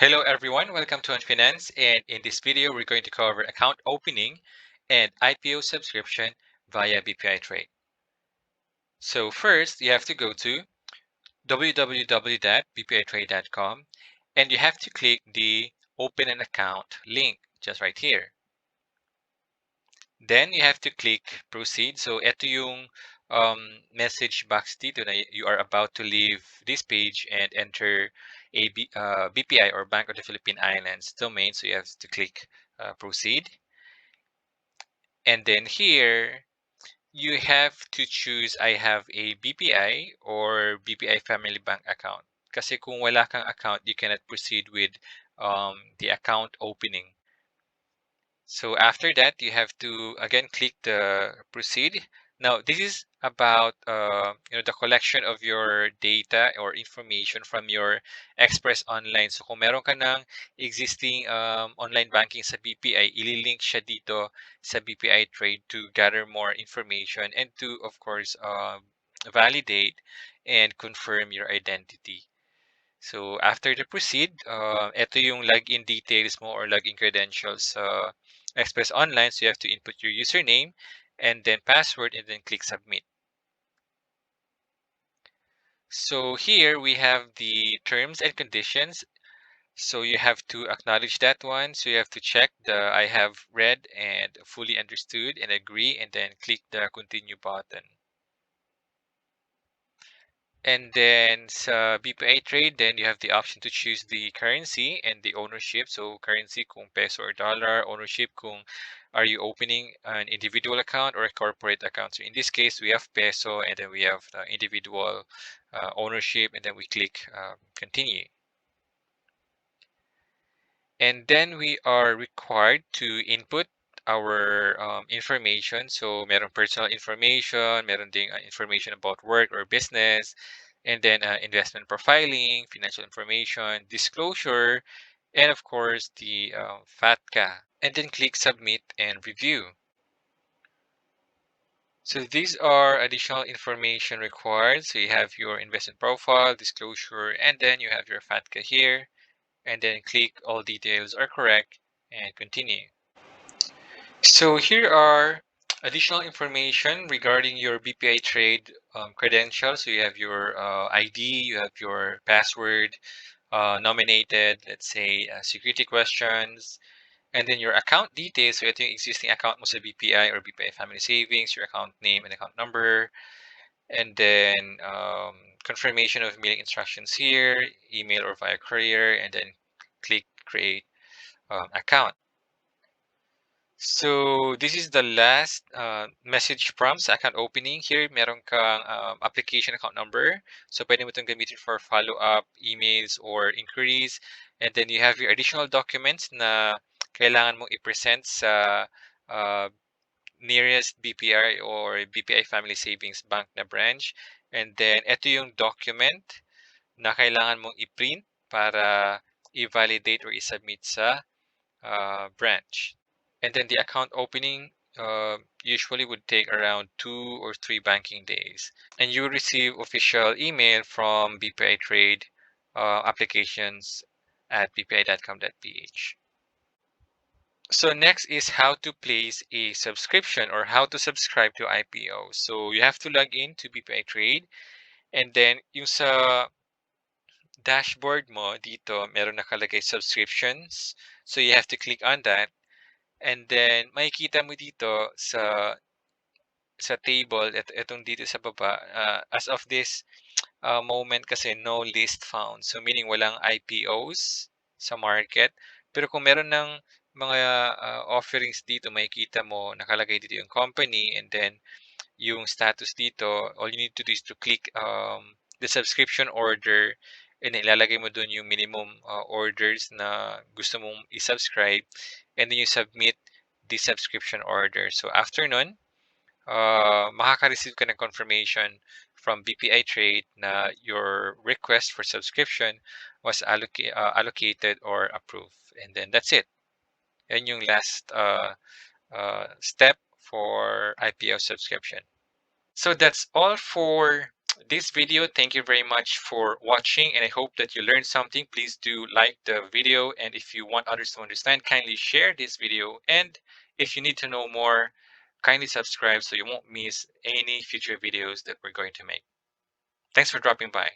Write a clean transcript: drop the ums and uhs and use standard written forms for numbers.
Hello everyone, welcome to On Finance, and in this video we're going to cover account opening and IPO subscription via BPI Trade. So first you have to go to www.bpitrade.com and you have to click the open an account link just right here. Then you have to click proceed. So ito yung message box dito na you are about to leave this page and enter a BPI or Bank of the Philippine Islands domain. So you have to click proceed. And then here you have to choose I have a BPI or BPI Family Bank account. Kasi kung wala kang account, you cannot proceed with the account opening. So after that, you have to again click the proceed. Now this is about the collection of your data or information from your Express Online. So kung meron ka ng existing online banking sa BPI, ililink siya dito sa BPI Trade to gather more information and to of course validate and confirm your identity. So after the proceed, ito yung login details mo or login credentials sa Express Online. So you have to input your username and then password and then click submit. So here we have the terms and conditions. So you have to acknowledge that one. So you have to check the I have read and fully understood and agree and then click the continue button. And then sa BPI Trade, then you have the option to choose the currency and the ownership. So currency kung peso or dollar, ownership kung are you opening an individual account or a corporate account. So in this case, we have peso and then we have the individual ownership and then we click continue. And then we are required to input our information. So meron personal information, meron ding information about work or business, and then investment profiling, financial information, disclosure, and of course the FATCA. And then click submit and review. So these are additional information required. So you have your investment profile, disclosure, and then you have your FATCA here. And then click all details are correct and continue. So here are additional information regarding your BPI Trade credentials. So you have your ID, you have your password, nominated, let's say security questions, and then your account details. So ito yung existing account mo sa BPI or BPI Family Savings, your account name and account number, and then confirmation of mailing instructions here, email or via courier, and then click create account. So this is the last message prompts account opening. Here, meron kang application account number. So pwede mo itong gamitin for follow-up, emails, or inquiries. And then you have your additional documents na kailangan mong i-present sa uh, nearest BPI or BPI Family Savings Bank na branch. And then ito yung document na kailangan mong i-print para i-validate or i-submit sa branch. And then the account opening usually would take around 2 or 3 banking days. And you will receive official email from BPI Trade applications at bpi.com.ph. So next is how to place a subscription or how to subscribe to IPO. So you have to log in to BPI Trade and then yung sa dashboard mo dito meron nakalagay subscriptions. So you have to click on that. And then makikita mo dito sa table, itong dito sa baba, as of this moment kasi no list found. So meaning walang IPOs sa market. Pero kung meron ng mga offerings dito, makikita mo nakalagay dito yung company and then yung status dito, all you need to do is to click the subscription order and ilalagay mo dun yung minimum orders na gusto mong i-subscribe and then you submit the subscription order. So after nun, makaka-receive ka ng confirmation from BPI Trade na your request for subscription was allocated or approved. And then that's it. Yan yung last step for IPO subscription. So that's all for this video. Thank you very much for watching, and I hope that you learned something. Please do like the video, and if you want others to understand, kindly share this video. And if you need to know more, kindly subscribe so you won't miss any future videos that we're going to make. Thanks for dropping by.